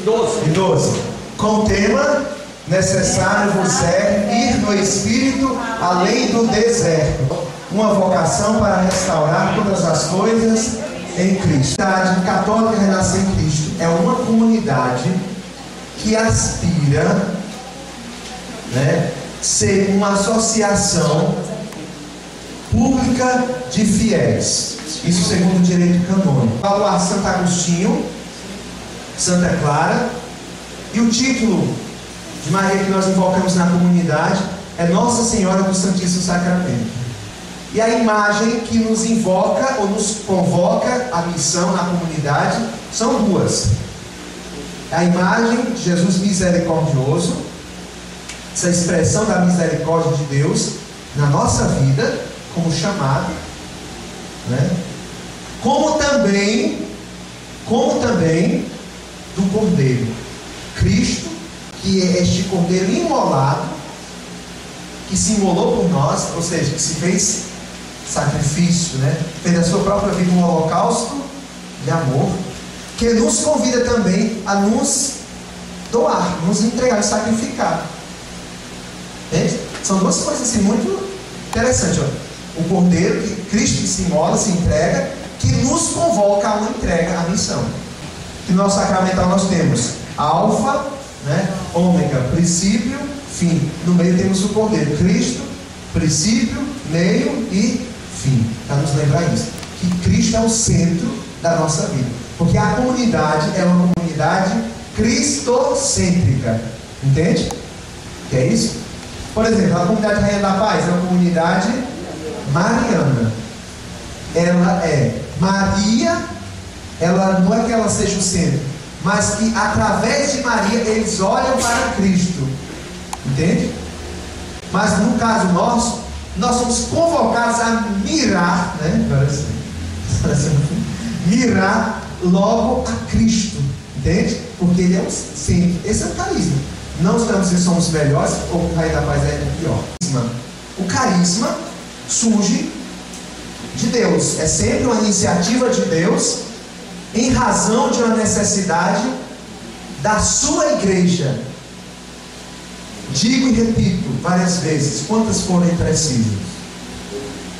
12. Com o tema: necessário vos é ir no Espírito além do deserto. Uma vocação para restaurar todas as coisas em Cristo. A comunidade católica Renascer em Cristo é uma comunidade que aspira, ser uma associação pública de fiéis. Isso segundo o direito canônico. Baluar Santo Agostinho, Santa Clara. E o título de Maria que nós invocamos na comunidade é Nossa Senhora do Santíssimo Sacramento. E a imagem que nos invoca ou nos convoca à missão na comunidade são duas. A imagem de Jesus misericordioso, essa expressão da misericórdia de Deus na nossa vida, como chamado, como também do Cordeiro, Cristo, que é este Cordeiro imolado, que se imolou por nós, ou seja, que se fez sacrifício, fez a sua própria vida um holocausto de amor, que nos convida também a nos doar, nos entregar, sacrificar. Entende? São duas coisas assim muito interessantes. O Cordeiro, que Cristo que se imola, se entrega, que nos convoca a uma entrega, à missão. Que no nosso sacramental nós temos alfa, ômega, princípio, fim. No meio temos o Cordeiro, Cristo, princípio, meio e fim. Para nos lembrar isso, que Cristo é o centro da nossa vida. Porque a comunidade é uma comunidade cristocêntrica. Entende? Que é isso? Por exemplo, a comunidade Rainha da Paz é uma comunidade mariana. Ela é Maria, ela não é que ela seja o centro, mas que através de Maria eles olham para Cristo. Entende? Mas no caso nosso, nós somos convocados a mirar, mirar logo a Cristo. Entende? Porque Ele é o centro. Esse é o carisma. Não estamos dizendo que somos melhores ou que o Raio da Paz é pior. O carisma surge de Deus. É sempre uma iniciativa de Deus em razão de uma necessidade da sua igreja. Digo e repito várias vezes, quantas forem precisas,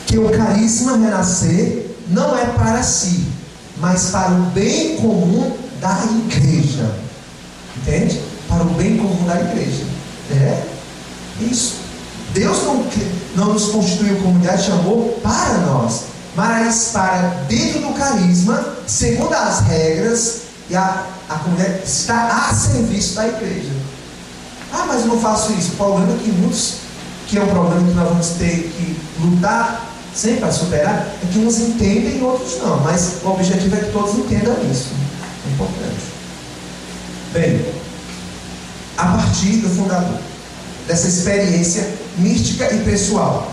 que o carisma renascer não é para si, mas para o bem comum da igreja. Entende? Para o bem comum da igreja. É isso. Deus não nos constituiu comunidade de amor para nós, mas para dentro do carisma, segundo as regras, e a comunidade está a serviço da igreja. Ah, mas eu não faço isso. O problema é que muitos, que é um problema que nós vamos ter que lutar sempre para superar, é que uns entendem e outros não. Mas o objetivo é que todos entendam isso. É importante. Bem, a partir do fundador, dessa experiência mística e pessoal,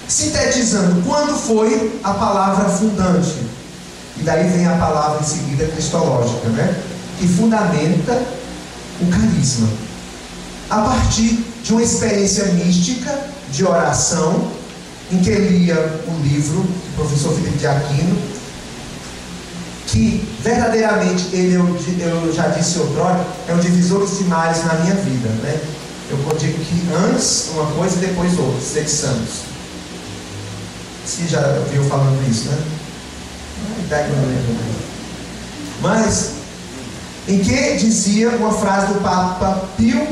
sintetizando, quando foi a palavra fundante? E daí vem a palavra em seguida cristológica, que fundamenta o carisma. A partir de uma experiência mística de oração, em que lia um livro do professor Filipe de Aquino, que verdadeiramente ele, eu já disse outrora, é um divisor de mares na minha vida, Eu digo que antes uma coisa e depois outra, seres santos. Você já viu falando isso, Mas em que dizia uma frase do Papa Pio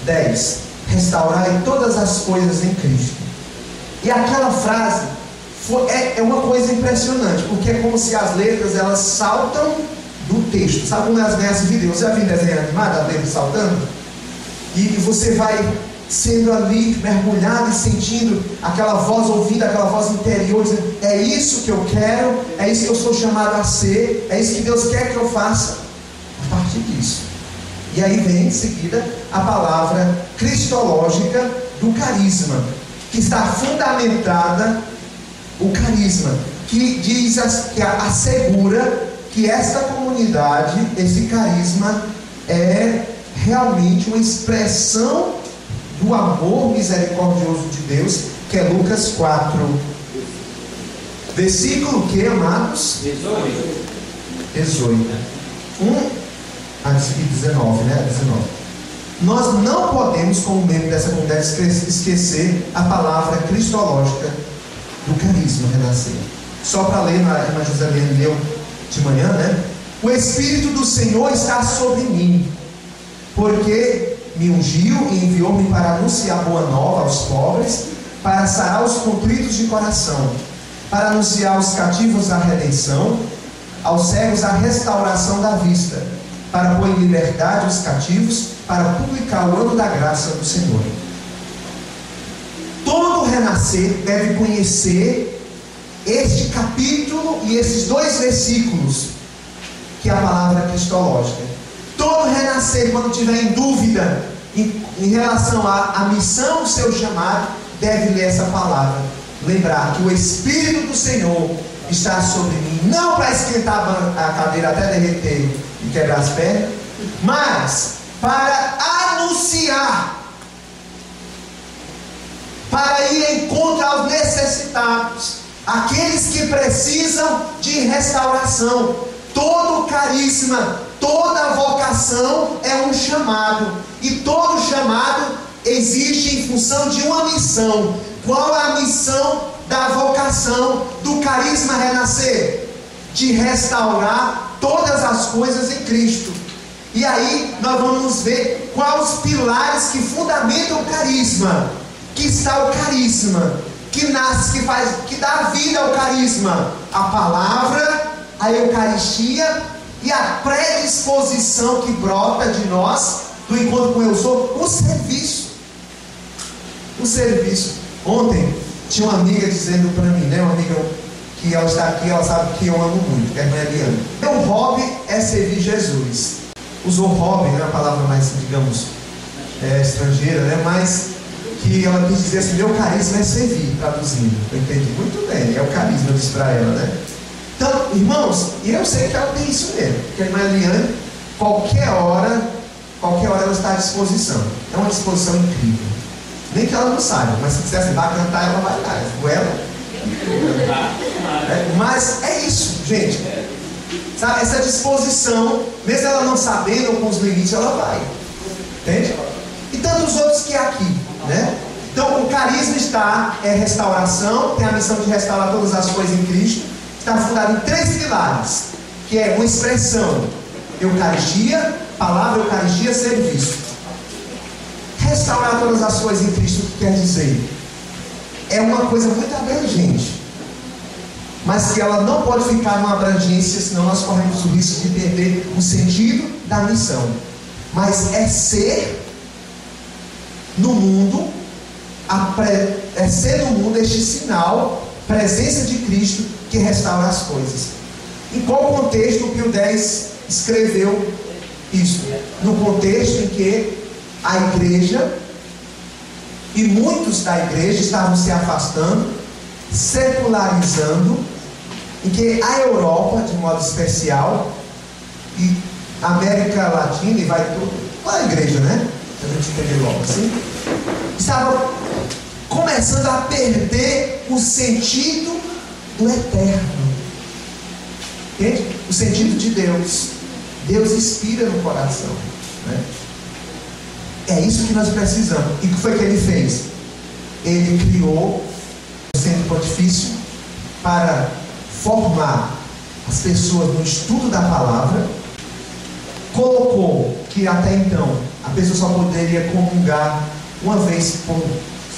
X: restaurai todas as coisas em Cristo. E aquela frase é uma coisa impressionante, porque é como se as letras elas saltam do texto. Sabe como elas ganham esse vídeo? Você já viu desenho animado, as letras saltando? E você vai sendo ali mergulhado e sentindo aquela voz, ouvindo aquela voz interior, dizendo: é isso que eu quero, é isso que eu sou chamado a ser, é isso que Deus quer que eu faça. A partir disso. E aí vem em seguida a palavra cristológica do carisma, que está fundamentada, o carisma, que diz, que assegura que esta comunidade, esse carisma, é realmente uma expressão do amor misericordioso de Deus, que é Lucas 4, versículo que, amados? 18. e 19, né? 19. Nós não podemos, como membro dessa comunidade, esquecer a palavra cristológica do carisma renascer. Só para ler, a irmã Joseliane leu de manhã, né? O Espírito do Senhor está sobre mim, porque me ungiu e enviou-me para anunciar boa nova aos pobres, para sarar os contritos de coração, para anunciar aos cativos a redenção, aos cegos a restauração da vista, para pôr em liberdade os cativos, para publicar o ano da graça do Senhor. Todo renascer deve conhecer este capítulo e esses 2 versículos, que é a palavra cristológica. Todo renascer, quando tiver em dúvida em relação à missão do seu chamado, deve ler essa palavra. Lembrar que o Espírito do Senhor está sobre mim, não para esquentar a cadeira até derreter e quebrar as pernas, mas para anunciar, para ir em contra aos necessitados, aqueles que precisam de restauração. Todo carisma, toda vocação é um chamado, e todo chamado existe em função de uma missão. Qual é a missão da vocação do carisma renascer? De restaurar todas as coisas em Cristo. E aí nós vamos ver quais os pilares que fundamentam o carisma. Que está o carisma, que nasce, que dá vida ao carisma: a palavra, a Eucaristia e a predisposição que brota de nós do encontro com eu sou, o serviço. O serviço. Ontem tinha uma amiga dizendo para mim, né, uma amiga que ela está aqui, ela sabe que eu amo muito, que é a irmã Eliane. Meu hobby é servir Jesus. Usou hobby, né, uma palavra mais, digamos, estrangeira, né, mas que ela quis dizer assim: meu carisma é servir, traduzindo. Eu entendi muito bem, é o carisma, eu disse para ela, né? Então, irmãos, e eu sei que ela tem isso mesmo, porque a irmã Eliane, qualquer hora ela está à disposição. É uma disposição incrível. Nem que ela não saiba, mas se quiser vai cantar, ela vai lá. Com ela. Mas é isso, gente. Sabe? Essa disposição, mesmo ela não sabendo ou com os limites, ela vai. Entende? E tantos outros que aqui, né? Então, o carisma é restauração, tem a missão de restaurar todas as coisas em Cristo. Está fundado em 3 pilares, que é uma expressão: Eucaristia, palavra, Eucaristia, serviço. Restaurar todas as coisas em Cristo, o que quer dizer? É uma coisa muito abrangente, mas que ela não pode ficar numa abrangência, senão nós corremos o risco de perder o sentido da missão. Mas é ser no mundo, é ser no mundo este sinal, presença de Cristo, que restaura as coisas. Em qual contexto o Pio X escreveu isso? No contexto em que a igreja e muitos da igreja estavam se afastando, secularizando, em que a Europa, de modo especial, e a América Latina, e vai tudo, a igreja, né? A gente entende logo assim, estava começando a perder o sentido do eterno. Entende? O sentido de Deus. Deus inspira no coração, né? É isso que nós precisamos. E o que foi que ele fez? Ele criou o Centro Pontifício para formar as pessoas no estudo da palavra. Colocou que até então a pessoa só poderia comungar uma vez por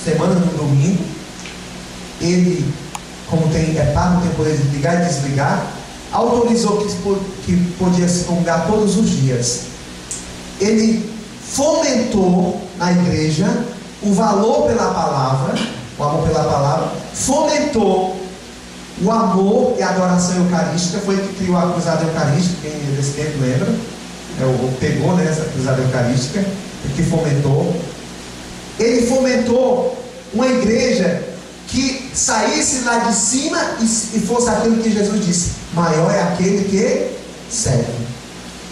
semana, no domingo. Ele, como tem tem poder de ligar e desligar, autorizou que podia se comungar todos os dias. Ele fomentou na igreja o valor pela palavra, o amor pela palavra, fomentou o amor e a adoração eucarística. Foi que criou a cruzada eucarística, quem desse tempo lembra, pegou, né, essa cruzada eucarística, que fomentou. Ele fomentou uma igreja que saísse lá de cima e fosse aquilo que Jesus disse: maior é aquele que serve.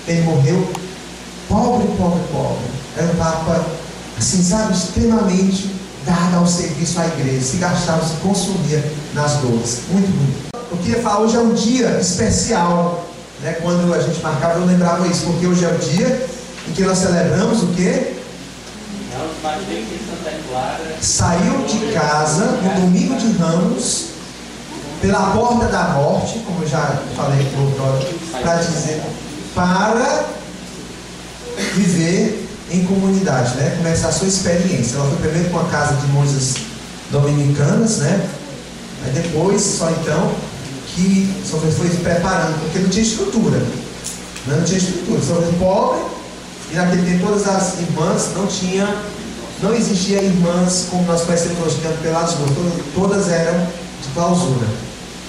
Ele morreu pobre. Era um papa, assim, sabe, extremamente dado ao serviço à igreja, se gastava, se consumia nas dores. Muito. Eu queria falar, hoje é um dia especial, né? Quando a gente marcava, eu lembrava isso, porque hoje é o dia em que nós celebramos o quê? Saiu de casa no domingo de Ramos, pela porta da morte, como eu já falei para dizer, para viver em comunidade, né? Começar a sua experiência. Ela foi primeiro com a casa de monjas dominicanas, né? Aí depois, só então, que só foi se preparando, porque não tinha estrutura, né? Não tinha estrutura, só foi pobre, e naquele tempo todas as irmãs não existia irmãs como nós conhecemos hoje, dentro pelas ruas, todas eram de clausura,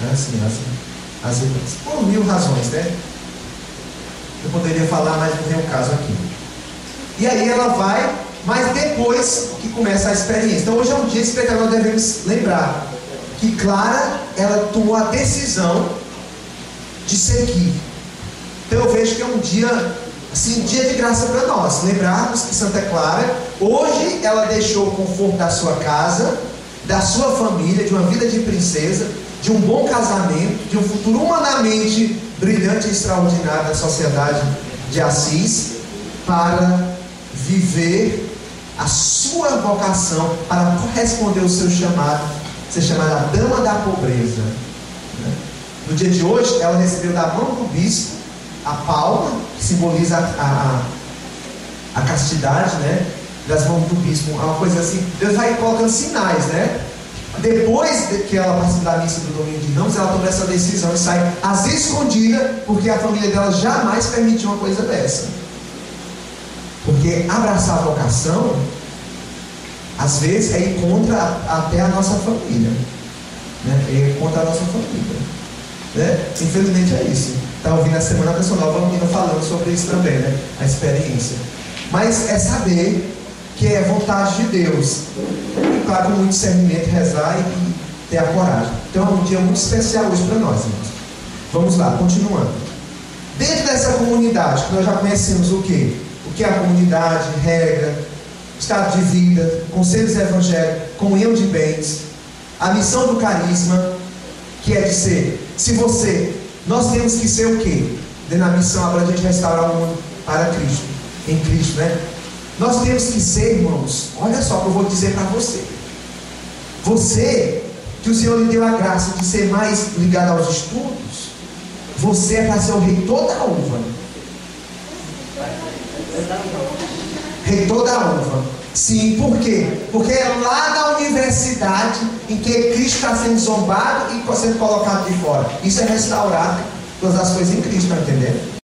né? Assim, as irmãs, por 1000 razões, né? Eu poderia falar, mas não tem o caso aqui. E aí ela vai, mas depois que começa a experiência. Então hoje é um dia que nós devemos lembrar que Clara, ela tomou a decisão de seguir. Então eu vejo que é um dia, assim, dia de graça para nós. Lembrarmos que Santa Clara, hoje ela deixou o conforto da sua casa, da sua família, de uma vida de princesa, de um bom casamento, de um futuro humanamente brilhante e extraordinário da sociedade de Assis, para viver a sua vocação, para corresponder ao seu chamado, ser chamada Dama da Pobreza, né? No dia de hoje, ela recebeu da mão do bispo a palma, que simboliza a castidade, né? Das mãos do bispo, é uma coisa assim. Deus vai colocando sinais, né? Depois que ela participa da missa do domingo de Ramos, ela toma essa decisão e sai às escondidas, porque a família dela jamais permitiu uma coisa dessa. Porque abraçar a vocação, às vezes, é ir contra até a nossa família, né? É ir contra a nossa família, né? Infelizmente é isso. Está ouvindo a Semana Nacional, vamos falando sobre isso também, né? A experiência. Mas é saber que é vontade de Deus. E claro, com muito discernimento, rezar e ter a coragem. Então é um dia muito especial hoje para nós, irmãos. Vamos lá, continuando. Dentro dessa comunidade, que nós já conhecemos o quê? O que é a comunidade, regra, estado de vida, conselhos evangélicos, comunhão de bens, a missão do carisma, que é de ser, nós temos que ser o quê? Dentro da missão, para a gente restaurar o mundo para Cristo, em Cristo, né? Nós temos que ser, irmãos, olha só o que eu vou dizer para você, que o Senhor lhe deu a graça de ser mais ligado aos estudos, você é para ser o reitor da uva. Reitor da uva. Sim, por quê? Porque é lá na universidade em que Cristo está sendo zombado e sendo colocado de fora. Isso é restaurar todas as coisas em Cristo, está entendendo?